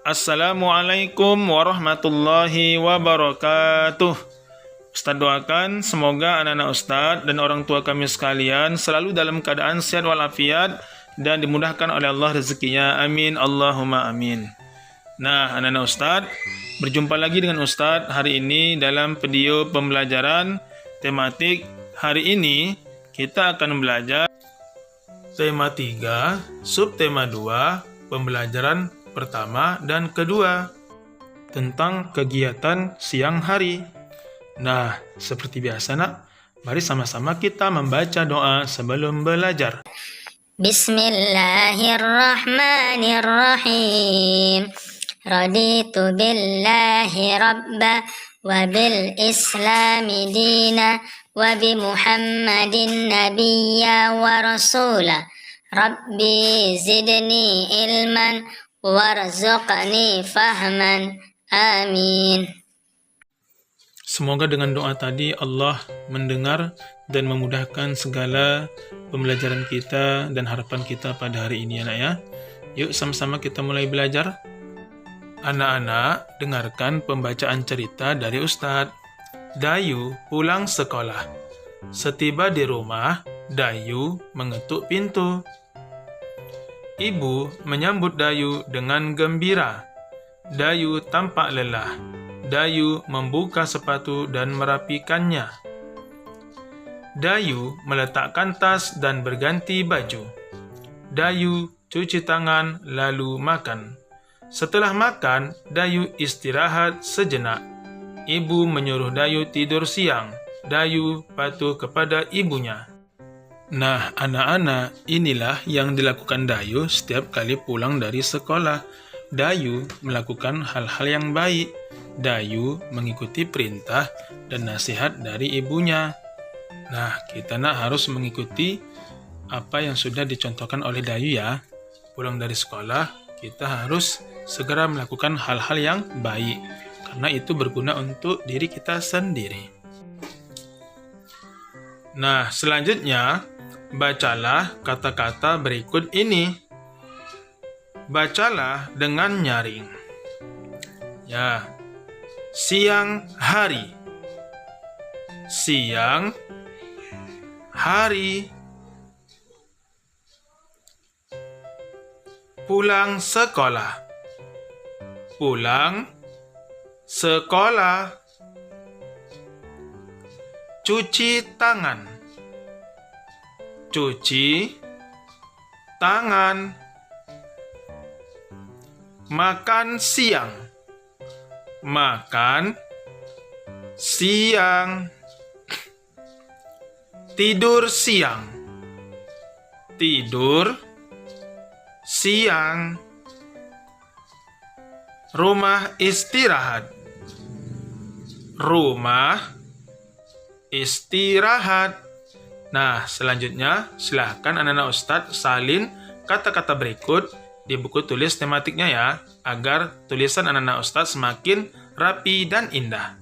Assalamualaikum warahmatullahi wabarakatuh. Ustaz doakan semoga anak-anak Ustaz dan orang tua kami sekalian selalu dalam keadaan sehat walafiat dan dimudahkan oleh Allah rezekinya. Amin Allahumma amin. Nah, anak-anak Ustaz, berjumpa lagi dengan Ustaz hari ini dalam video pembelajaran tematik. Hari ini kita akan belajar tema 3, subtema 2, pembelajaran pertama dan kedua tentang kegiatan siang hari. Nah, seperti biasa nak, mari sama-sama kita membaca doa sebelum belajar. Bismillahirrahmanirrahim. Raditu billahi rabba wa bil islami dina wa bi Muhammadin nabiyya wa rasula. Rabbi zidni ilman warzuqni fahman. Amin. Semoga dengan doa tadi Allah mendengar dan memudahkan segala pembelajaran kita dan harapan kita pada hari ini anak ya. Yuk sama-sama kita mulai belajar. Anak-anak, dengarkan pembacaan cerita dari Ustadz. Dayu pulang sekolah. Setiba di rumah, Dayu mengetuk pintu. Ibu menyambut Dayu dengan gembira. Dayu tampak lelah. Dayu membuka sepatu dan merapikannya. Dayu meletakkan tas dan berganti baju. Dayu cuci tangan lalu makan. Setelah makan, Dayu istirahat sejenak. Ibu menyuruh Dayu tidur siang. Dayu patuh kepada ibunya. Nah, anak-anak, inilah yang dilakukan Dayu setiap kali pulang dari sekolah. Dayu melakukan hal-hal yang baik. Dayu mengikuti perintah dan nasihat dari ibunya. Nah, kita harus mengikuti apa yang sudah dicontohkan oleh Dayu ya. Pulang dari sekolah, kita harus segera melakukan hal-hal yang baik, karena itu berguna untuk diri kita sendiri. Nah, selanjutnya, bacalah kata-kata berikut ini. Bacalah dengan nyaring. Ya, siang hari. Siang hari. Pulang sekolah. Pulang sekolah. Cuci tangan. Cuci tangan. Makan siang. Makan siang. Tidur siang. Tidur siang. Rumah istirahat. Rumah istirahat. Nah, selanjutnya silahkan anak-anak Ustadz salin kata-kata berikut di buku tulis tematiknya ya, agar tulisan anak-anak Ustadz semakin rapi dan indah.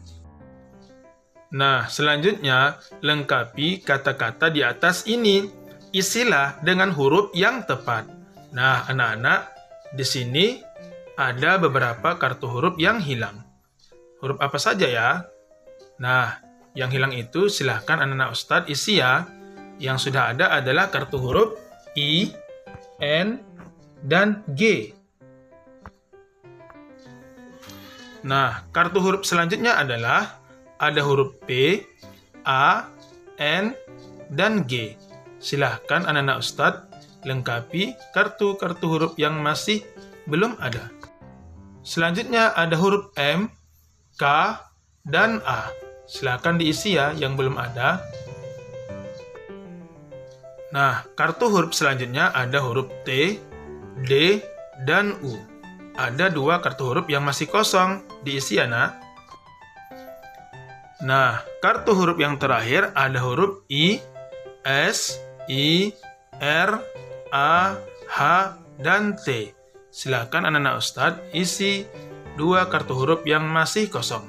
Nah, selanjutnya lengkapi kata-kata di atas ini. Isilah dengan huruf yang tepat. Nah, anak-anak, di sini ada beberapa kartu huruf yang hilang. Huruf apa saja ya? Nah, yang hilang itu silahkan anak-anak Ustadz isi ya. Yang sudah ada adalah kartu huruf I, N, dan G. Nah, kartu huruf selanjutnya adalah ada huruf P, A, N, dan G. Silahkan anak-anak Ustadz lengkapi kartu-kartu huruf yang masih belum ada. Selanjutnya ada huruf M, K, dan A. Silahkan diisi ya yang belum ada. Nah, kartu huruf selanjutnya ada huruf T, D, dan U. Ada 2 kartu huruf yang masih kosong. Diisi ya, nak. Nah, kartu huruf yang terakhir ada huruf I, S, I, R, A, H, dan T. Silakan anak-anak Ustadz isi 2 kartu huruf yang masih kosong.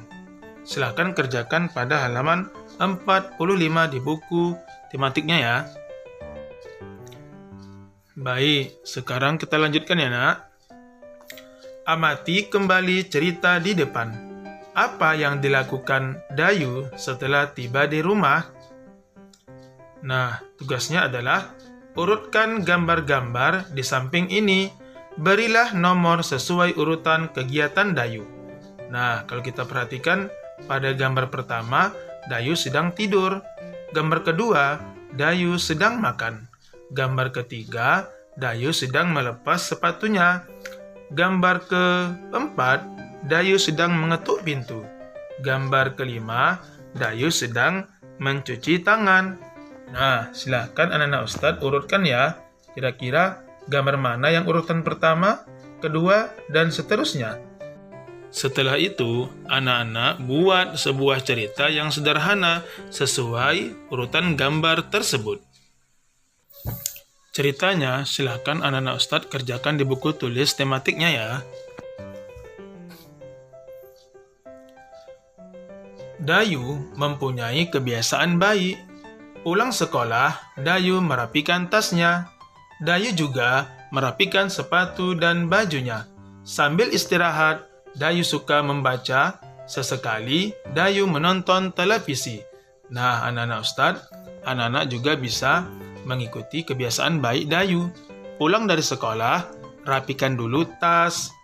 Silakan kerjakan pada halaman 45 di buku tematiknya ya. Baik, sekarang kita lanjutkan ya nak. amati kembali cerita di depan. Apa yang dilakukan Dayu setelah tiba di rumah? Nah, tugasnya adalah urutkan gambar-gambar di samping ini. Berilah nomor sesuai urutan kegiatan Dayu. Nah, kalau kita perhatikan, pada gambar pertama, Dayu sedang tidur. Gambar kedua, Dayu sedang makan. Gambar ketiga, Dayu sedang melepas sepatunya. Gambar keempat, Dayu sedang mengetuk pintu. Gambar kelima, Dayu sedang mencuci tangan. Nah, silahkan anak-anak Ustadz urutkan ya. Kira-kira gambar mana yang urutan pertama, kedua, dan seterusnya. Setelah itu, anak-anak buat sebuah cerita yang sederhana sesuai urutan gambar tersebut. Ceritanya, silahkan anak-anak Ustadz kerjakan di buku tulis tematiknya ya. Dayu mempunyai kebiasaan baik. Pulang sekolah, Dayu merapikan tasnya. Dayu juga merapikan sepatu dan bajunya. Sambil istirahat, Dayu suka membaca. Sesekali, Dayu menonton televisi. Nah, anak-anak Ustadz, anak-anak juga bisa mengikuti kebiasaan baik Dayu. Pulang dari sekolah, rapikan dulu tas,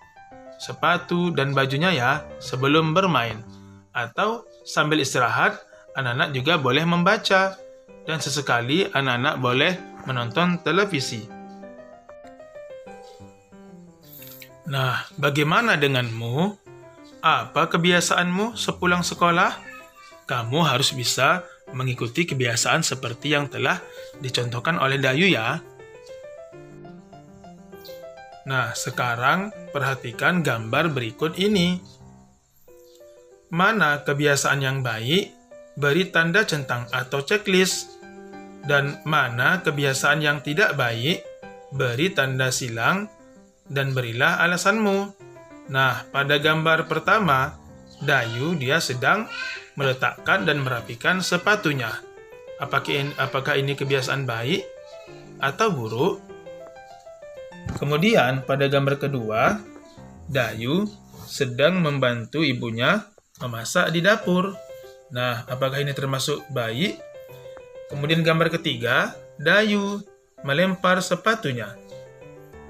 sepatu, dan bajunya ya sebelum bermain. Atau sambil istirahat, anak-anak juga boleh membaca. Dan sesekali anak-anak boleh menonton televisi. Nah, bagaimana denganmu? Apa kebiasaanmu sepulang sekolah? Kamu harus bisa mengikuti kebiasaan seperti yang telah dicontohkan oleh Dayu ya. Nah, sekarang perhatikan gambar berikut ini. Mana kebiasaan yang baik? Beri tanda centang atau checklist. Dan mana kebiasaan yang tidak baik? Beri tanda silang dan berilah alasanmu. Nah, pada gambar pertama, Dayu dia sedang meletakkan dan merapikan sepatunya. Apakah ini kebiasaan baik atau buruk? Kemudian pada gambar kedua, Dayu sedang membantu ibunya memasak di dapur. Nah, apakah ini termasuk baik? Kemudian gambar ketiga, Dayu melempar sepatunya.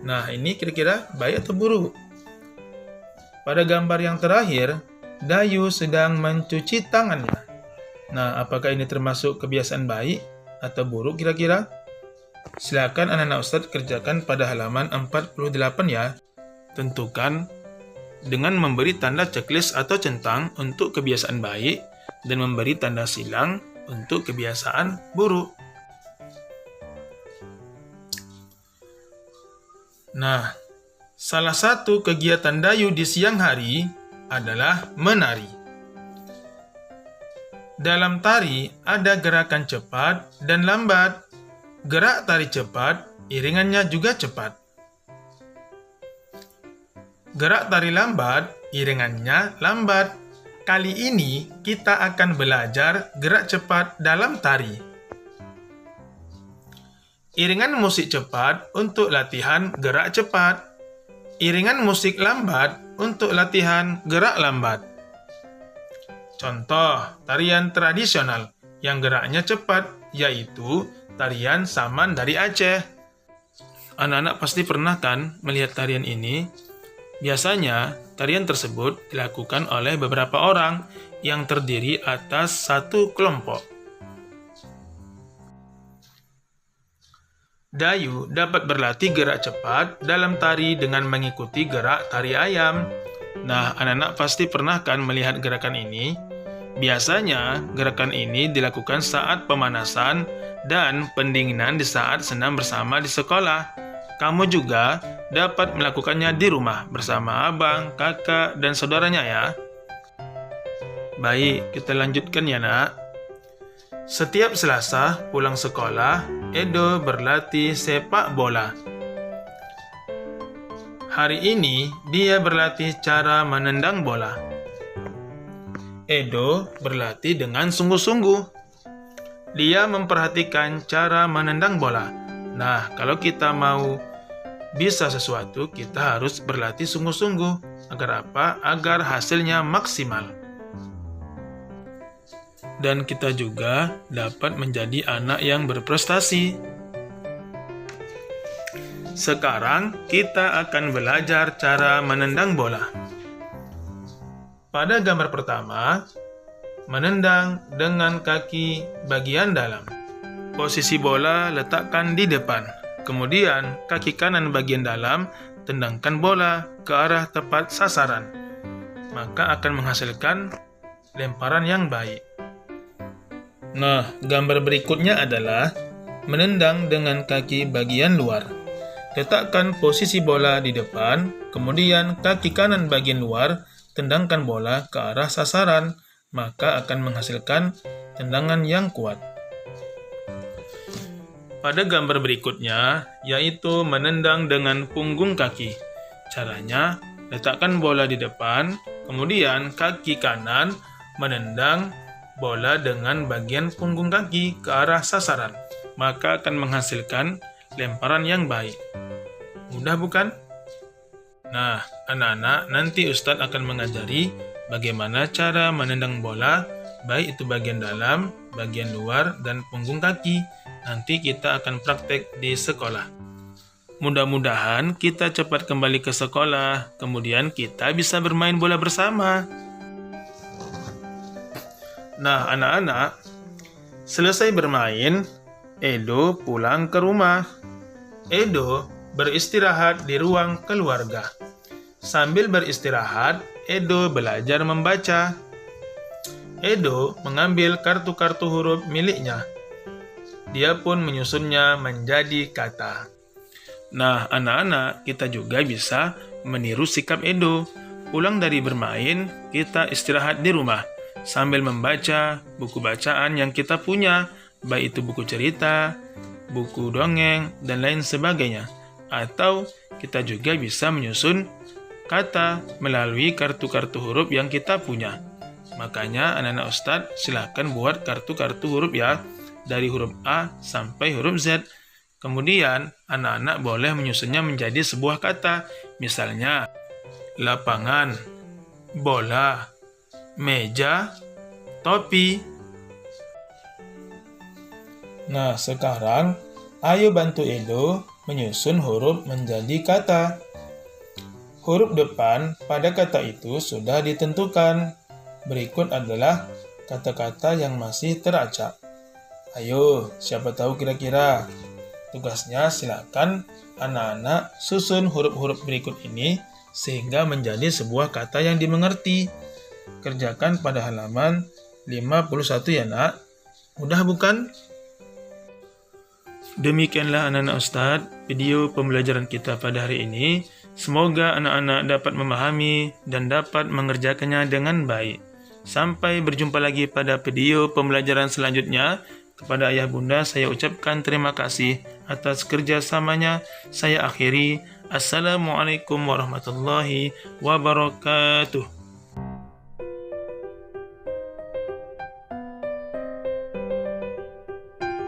Nah, ini kira-kira baik atau buruk? Pada gambar yang terakhir, Dayu sedang mencuci tangannya. Nah, apakah ini termasuk kebiasaan baik atau buruk kira-kira? Silakan anak-anak Ustadz kerjakan pada halaman 48 ya. Tentukan dengan memberi tanda checklist atau centang untuk kebiasaan baik dan memberi tanda silang untuk kebiasaan buruk. Nah, salah satu kegiatan Dayu di siang hari adalah menari. Dalam tari ada gerakan cepat dan lambat. Gerak tari cepat, iringannya juga cepat. Gerak tari lambat, iringannya lambat. Kali ini kita akan belajar gerak cepat dalam tari. Iringan musik cepat untuk latihan gerak cepat. Iringan musik lambat untuk latihan gerak lambat. Contoh tarian tradisional yang geraknya cepat, yaitu tarian Saman dari Aceh. Anak-anak pasti pernah kan melihat tarian ini? Biasanya, tarian tersebut dilakukan oleh beberapa orang yang terdiri atas satu kelompok. Dayu dapat berlatih gerak cepat dalam tari dengan mengikuti gerak tari ayam. Nah, anak-anak pasti pernah kan melihat gerakan ini? Biasanya, gerakan ini dilakukan saat pemanasan dan pendinginan di saat senam bersama di sekolah. Kamu juga dapat melakukannya di rumah bersama abang, kakak, dan saudaranya ya. Baik, kita lanjutkan ya nak. Setiap Selasa pulang sekolah, Edo berlatih sepak bola. Hari ini dia berlatih cara menendang bola. Edo berlatih dengan sungguh-sungguh. Dia memperhatikan cara menendang bola. Nah, kalau kita mau bisa sesuatu, kita harus berlatih sungguh-sungguh. Agar apa? Agar hasilnya maksimal. Dan kita juga dapat menjadi anak yang berprestasi. Sekarang kita akan belajar cara menendang bola. Pada gambar pertama, menendang dengan kaki bagian dalam. Posisi bola letakkan di depan. Kemudian, kaki kanan bagian dalam, tendangkan bola ke arah tepat sasaran. Maka akan menghasilkan lemparan yang baik. Nah, gambar berikutnya adalah menendang dengan kaki bagian luar. Letakkan posisi bola di depan, kemudian kaki kanan bagian luar, tendangkan bola ke arah sasaran, maka akan menghasilkan tendangan yang kuat. Pada gambar berikutnya, yaitu menendang dengan punggung kaki. Caranya, letakkan bola di depan, kemudian kaki kanan menendang bola dengan bagian punggung kaki ke arah sasaran, maka akan menghasilkan lemparan yang baik. Mudah bukan? Nah, anak-anak, nanti Ustadz akan mengajari bagaimana cara menendang bola, baik itu bagian dalam, bagian luar, dan punggung kaki. Nanti kita akan praktek di sekolah. Mudah-mudahan kita cepat kembali ke sekolah, kemudian kita bisa bermain bola bersama. Nah, anak-anak, selesai bermain, Edo pulang ke rumah. Edo beristirahat di ruang keluarga. Sambil beristirahat, Edo belajar membaca. Edo mengambil kartu-kartu huruf miliknya. Dia pun menyusunnya menjadi kata. Nah, anak-anak, kita juga bisa meniru sikap Edo. Pulang dari bermain, kita istirahat di rumah sambil membaca buku bacaan yang kita punya, baik itu buku cerita, buku dongeng, dan lain sebagainya. Atau kita juga bisa menyusun kata melalui kartu-kartu huruf yang kita punya. Makanya anak-anak Ustadz silahkan buat kartu-kartu huruf ya, dari huruf A sampai huruf Z. Kemudian anak-anak boleh menyusunnya menjadi sebuah kata. Misalnya, lapangan, bola, meja, topi. Nah, sekarang ayo bantu Edo menyusun huruf menjadi kata. Huruf depan pada kata itu sudah ditentukan. Berikut adalah kata-kata yang masih teracak. Ayo, siapa tahu kira-kira? Tugasnya silakan anak-anak susun huruf-huruf berikut ini sehingga menjadi sebuah kata yang dimengerti. Kerjakan pada halaman 51 ya nak. Mudah bukan? Demikianlah anak-anak Ustadz video pembelajaran kita pada hari ini. Semoga anak-anak dapat memahami dan dapat mengerjakannya dengan baik. Sampai berjumpa lagi pada video pembelajaran selanjutnya. Kepada ayah bunda saya ucapkan terima kasih atas kerjasamanya. Saya akhiri. Assalamualaikum warahmatullahi wabarakatuh.